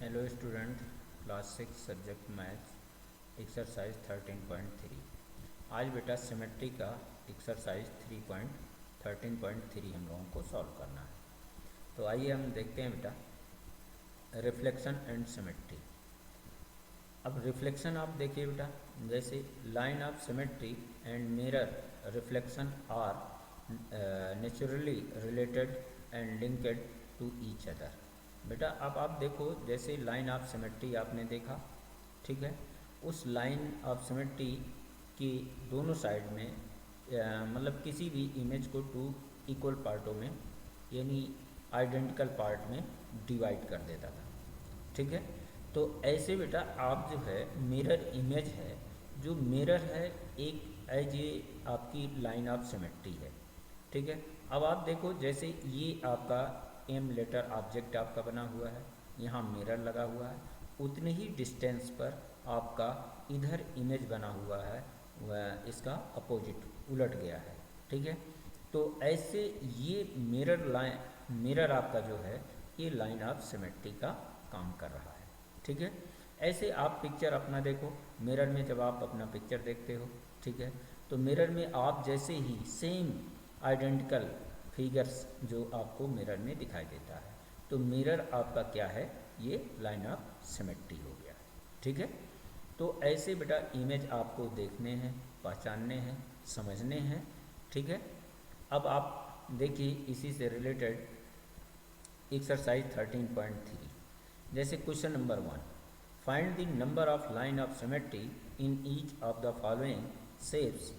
Hello student, class 6 subject maths exercise 13.3। आज बेटा symmetry का एक्सरसाइज 3.13.3 हम लोगों को सॉल्व करना है। तो आइए हम देखते हैं बेटा रिफ्लेक्शन एंड सिमेट्री। अब रिफ्लेक्शन आप देखिए बेटा, जैसे line of symmetry and mirror reflection are naturally related and linked to each other. बेटा अब आप देखो, जैसे लाइन ऑफ सिमेट्री आपने देखा, ठीक है, उस लाइन ऑफ सिमेट्री की दोनों साइड में मतलब किसी भी इमेज को टू इक्वल पार्टों में यानी आइडेंटिकल पार्ट में डिवाइड कर देता था, ठीक है। तो ऐसे बेटा आप जो है मिरर इमेज है, जो मिरर है एक एज ये आपकी लाइन ऑफ सिमेट्री है, ठीक है। अब आप देखो, जैसे ये आपका एम लेटर ऑब्जेक्ट आपका बना हुआ है, यहाँ मिरर लगा हुआ है, उतने ही डिस्टेंस पर आपका इधर इमेज बना हुआ है, वह इसका अपोजिट उलट गया है, ठीक है। तो ऐसे ये मिरर आपका जो है ये लाइन ऑफ सिमेट्री का काम कर रहा है, ठीक है। ऐसे आप पिक्चर अपना देखो, मिरर में जब आप अपना पिक्चर देखते हो, ठीक है, तो मिरर में आप जैसे ही सेम आइडेंटिकल फिगर्स जो आपको मिरर में दिखाई देता है, तो मिरर आपका क्या है, ये लाइन ऑफ सिमेट्री हो गया, ठीक है। तो ऐसे बेटा इमेज आपको देखने हैं, पहचानने हैं, समझने हैं, ठीक है। अब आप देखिए इसी से रिलेटेड एक्सरसाइज 13.3, जैसे question number 1, find the number of line of symmetry in each of the following shapes,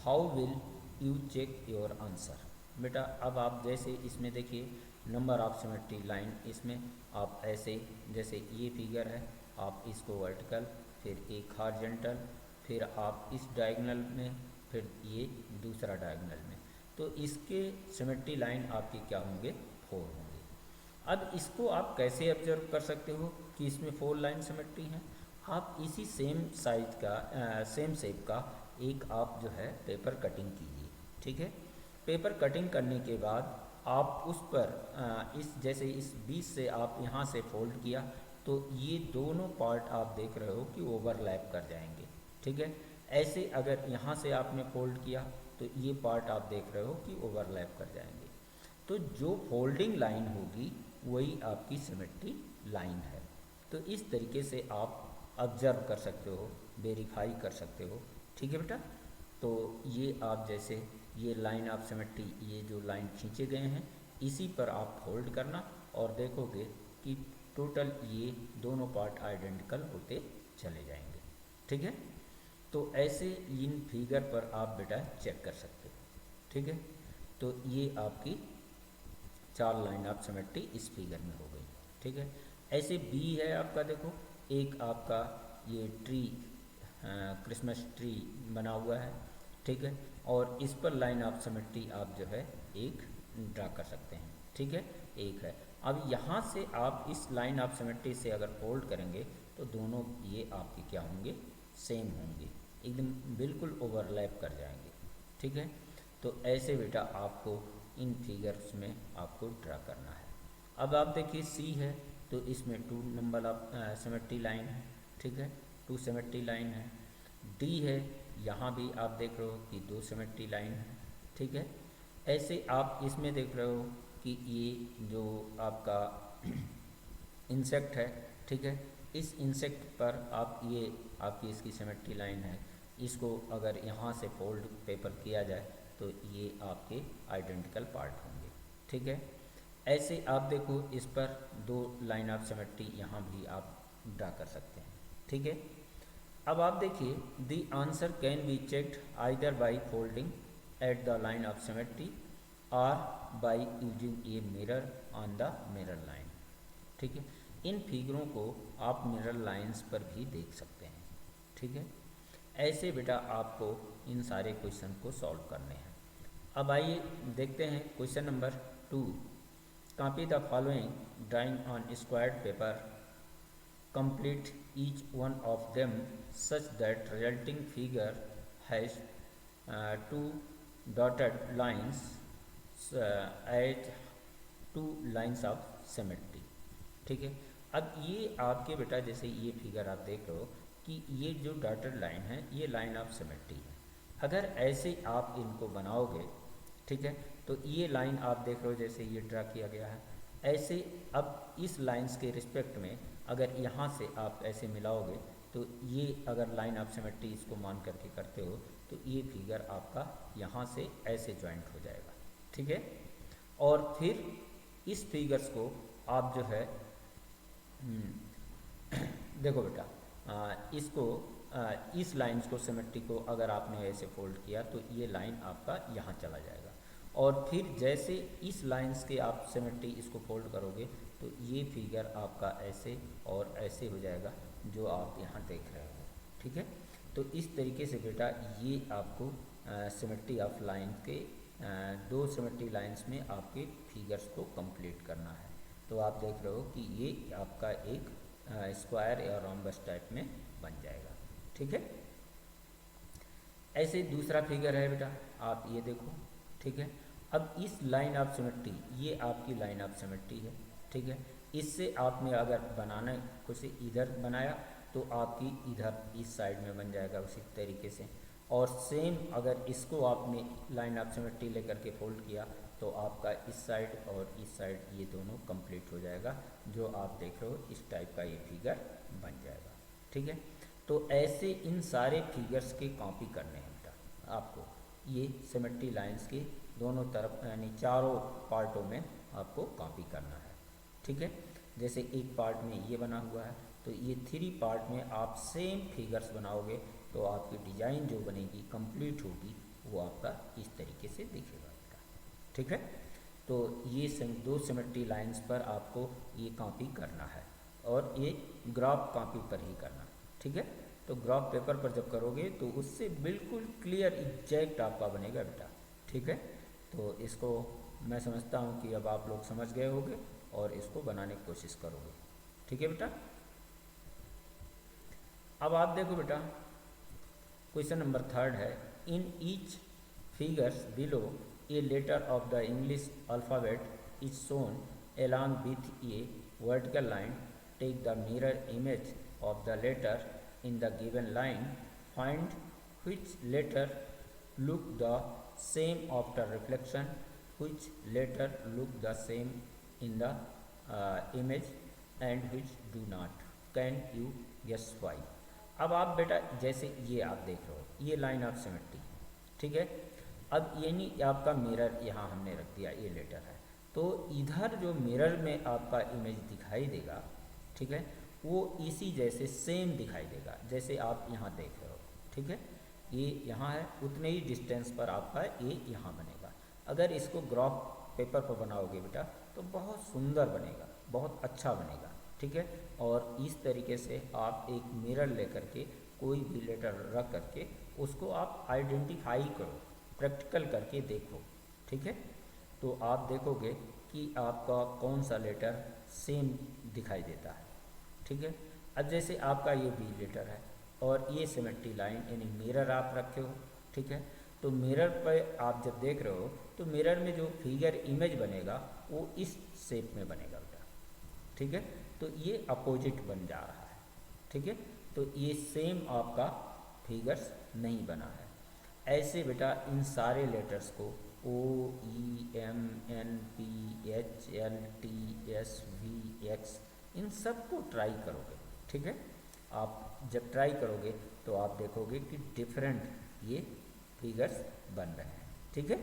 how will you check your answer. बेटा अब आप जैसे इसमें देखिए नंबर ऑफ सिमेट्री लाइन, इसमें आप ऐसे जैसे ये फिगर है, आप इसको वर्टिकल, फिर एक हॉरिजॉन्टल, फिर आप इस डायगोनल में, फिर ये दूसरा डायगोनल में, तो इसके सिमेट्री लाइन आपके क्या होंगे, 4 होंगे। अब इसको आप कैसे ऑब्जर्व कर सकते हो कि इसमें 4 लाइन सिमेट्री हैं। आप इसी सेम साइज का सेम शेप का एक आप जो है पेपर कटिंग कीजिए, ठीक है। पेपर कटिंग करने के बाद आप उस पर इस जैसे इस बीच से आप यहाँ से फोल्ड किया, तो ये दोनों पार्ट आप देख रहे हो कि ओवरलैप कर जाएंगे, ठीक है। ऐसे अगर यहाँ से आपने फोल्ड किया तो ये पार्ट आप देख रहे हो कि ओवरलैप कर जाएंगे। तो जो फोल्डिंग लाइन होगी वही आपकी सिमेट्री लाइन है। तो इस तरीके से आप ऑब्जर्व कर सकते हो, वेरीफाई कर सकते हो, ठीक है बेटा। तो ये आप जैसे ये लाइन ऑफ सिमेट्री, ये जो लाइन खींचे गए हैं, इसी पर आप फोल्ड करना और देखोगे कि टोटल ये दोनों पार्ट आइडेंटिकल होते चले जाएंगे, ठीक है। तो ऐसे इन फिगर पर आप बेटा चेक कर सकते हो, ठीक है। तो ये आपकी 4 लाइन ऑफ सिमेट्री इस फिगर में हो गई, ठीक है। ऐसे बी है आपका, देखो एक आपका ये ट्री क्रिसमस ट्री बना हुआ है, ठीक है, और इस पर लाइन ऑफ सिमेट्री आप जो है एक ड्रा कर सकते हैं, ठीक है, एक है। अब यहाँ से आप इस लाइन ऑफ सिमेट्री से अगर फोल्ड करेंगे तो दोनों ये आपके क्या होंगे, सेम होंगे, एकदम बिल्कुल ओवरलैप कर जाएंगे, ठीक है। तो ऐसे बेटा आपको इन फिगर्स में आपको ड्रा करना है। अब आप देखिए सी है, तो इसमें 2 नंबर ऑफ सिमेट्री लाइन है, ठीक है, 2 सिमेट्री लाइन है। डी है, यहाँ भी आप देख रहे हो कि 2 सिमेट्री लाइन है, ठीक है। ऐसे आप इसमें देख रहे हो कि ये जो आपका इंसेक्ट है, ठीक है, इस इंसेक्ट पर आप ये आपकी इसकी सिमेट्री लाइन है, इसको अगर यहाँ से फोल्ड पेपर किया जाए तो ये आपके आइडेंटिकल पार्ट होंगे, ठीक है। ऐसे आप देखो इस पर 2 लाइन ऑफ सिमेट्री यहाँ भी आप ड्रा कर सकते हैं, ठीक है। अब आप देखिए the answer can be checked either by folding at the line of symmetry or by using a mirror on the mirror line, ठीक है। इन फिगरों को आप मिरर लाइंस पर भी देख सकते हैं, ठीक है। ऐसे बेटा आपको इन सारे क्वेश्चन को सॉल्व करने हैं। अब आइए देखते हैं question number 2, copy the following drawing on squared paper, complete each one of them such that resulting figure has 2 dotted lines at 2 lines of symmetry, ठीक है। अब ये आपके बेटा जैसे ये फिगर आप देख रहे हो कि ये जो डॉटेड लाइन है ये लाइन ऑफ सिमेट्री है। अगर ऐसे आप इनको बनाओगे, ठीक है, तो ये लाइन आप देख रहे हो जैसे ये ड्रा किया गया है ऐसे। अब इस लाइंस के रिस्पेक्ट में अगर यहाँ से आप ऐसे मिलाओगे तो ये अगर लाइन ऑफ सिमेट्री इसको मान करके करते हो तो ये फिगर आपका यहाँ से ऐसे जॉइंट हो जाएगा, ठीक है। और फिर इस फिगर्स को आप जो है देखो बेटा, इसको इस लाइंस को सिमेट्री को अगर आपने ऐसे फोल्ड किया तो ये लाइन आपका यहाँ चला जाएगा। और फिर जैसे इस लाइंस के आप सिमेट्री इसको फोल्ड करोगे तो ये फिगर आपका ऐसे और ऐसे हो जाएगा जो आप यहाँ देख रहे हो, ठीक है। तो इस तरीके से बेटा ये आपको सिमेट्री ऑफ लाइन के दो सिमेट्री लाइंस में आपके फिगर्स को कंप्लीट करना है। तो आप देख रहे हो कि ये आपका एक स्क्वायर या रोम्बस टाइप में बन जाएगा, ठीक है। ऐसे दूसरा फिगर है बेटा, आप ये देखो, ठीक है। अब इस लाइन ऑफ सिमेट्री, ये आपकी लाइन ऑफ सिमेट्री है, ठीक है। इससे आपने अगर बनाना कुछ इधर बनाया तो आपकी इधर इस साइड में बन जाएगा उसी तरीके से। और सेम अगर इसको आपने लाइन ऑफ सिमेट्री लेकर के फोल्ड किया तो आपका इस साइड और इस साइड ये दोनों कंप्लीट हो जाएगा, जो आप देख रहे हो इस टाइप का ये फिगर बन जाएगा, ठीक है। तो ऐसे इन सारे फिगर्स के कॉपी करने हैं बेटा आपको, ये सिमेट्री लाइंस के दोनों तरफ यानी चारों पार्टों में आपको कॉपी करना है, ठीक है। जैसे एक पार्ट में ये बना हुआ है तो ये 3 पार्ट में आप सेम फिगर्स बनाओगे तो आपकी डिज़ाइन जो बनेगी कंप्लीट होगी वो आपका इस तरीके से दिखेगा बेटा, ठीक है। तो ये दो सिमेट्री लाइंस पर आपको ये कॉपी करना है और ये ग्राफ कॉपी पर ही करना, ठीक है। तो ग्राफ पेपर पर जब करोगे तो उससे बिल्कुल क्लियर एग्जैक्ट आपका बनेगा बेटा, ठीक है। तो इसको मैं समझता हूँ कि अब आप लोग समझ गए होंगे और इसको बनाने की कोशिश करोगे, ठीक है बेटा। अब आप देखो बेटा क्वेश्चन नंबर 3 है, in each figures below a letter of the English alphabet is shown along with a vertical line. Take the mirror image of the letter in the given line. Find which letter look the same after reflection, which letter look the same in the image and which do not. Can you guess why? अब आप बेटा जैसे ये आप देख रहे हो ये लाइन ऑफ सिमेट्री, ठीक है। अब यानी आपका मिरर यहाँ हमने रख दिया, ये लेटर है तो इधर जो मिरर में आपका इमेज दिखाई देगा, ठीक है, वो इसी जैसे सेम दिखाई देगा जैसे आप यहाँ देख रहे हो, ठीक है। ये यहाँ है उतने ही डिस्टेंस पर आपका ये यहाँ बनेगा। अगर इसको ग्राफ पेपर पर बनाओगे बेटा तो बहुत सुंदर बनेगा, बहुत अच्छा बनेगा, ठीक है। और इस तरीके से आप एक मिरर लेकर के कोई भी लेटर रख करके उसको आप आइडेंटिफाई करो, प्रैक्टिकल करके देखो, ठीक है। तो आप देखोगे कि आपका कौन सा लेटर सेम दिखाई देता है, ठीक है। अब जैसे आपका ये बी लेटर है और ये सिमेट्री लाइन यानी मिरर आप रखे हो, ठीक है। तो मिरर पर आप जब देख रहे हो तो मिरर में जो फिगर इमेज बनेगा वो इस शेप में बनेगा बेटा, ठीक है। तो ये अपोजिट बन जा रहा है, ठीक है। तो ये सेम आपका फिगर्स नहीं बना है। ऐसे बेटा इन सारे लेटर्स को O E M N P H L T S V X इन सब को ट्राई करोगे, ठीक है। आप जब ट्राई करोगे तो आप देखोगे कि डिफरेंट ये फिगर्स बन रहे हैं, ठीक है।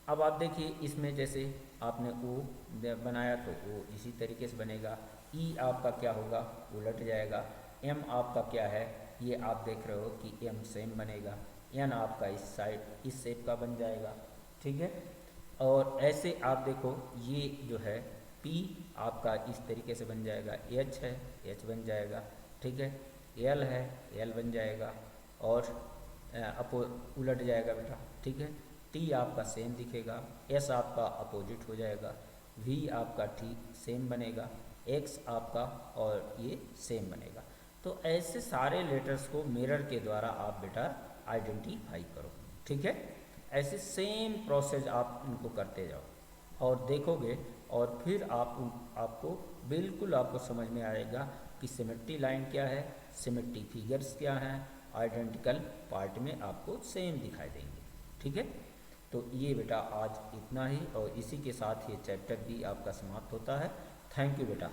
अब आप देखिए इसमें जैसे आपने O बनाया तो O इसी तरीके से बनेगा, E आपका क्या होगा उलट जाएगा, M आपका क्या है ये आप देख रहे हो कि M सेम बनेगा, N आपका इस साइड इस शेप का बन जाएगा, ठीक है। और ऐसे आप देखो ये जो है P आपका इस तरीके से बन जाएगा, H है H बन जाएगा, ठीक है, L है L बन जाएगा और उलट जाएगा बेटा, ठीक है। T आपका सेम दिखेगा, S आपका अपोजिट हो जाएगा, V आपका ठीक सेम बनेगा, X आपका और ये सेम बनेगा। तो ऐसे सारे लेटर्स को मिरर के द्वारा आप बेटा आइडेंटिफाई करो, ठीक है। ऐसे सेम प्रोसेस आप इनको करते जाओ और देखोगे और फिर आपको बिल्कुल आपको समझ में आएगा कि सिमेट्री लाइन क्या है, सिमेट्री फिगर्स क्या हैं, आइडेंटिकल पार्ट में आपको सेम दिखाई देंगे। ठीक है, तो ये बेटा आज इतना ही, और इसी के साथ ये चैप्टर भी आपका समाप्त होता है। थैंक यू बेटा।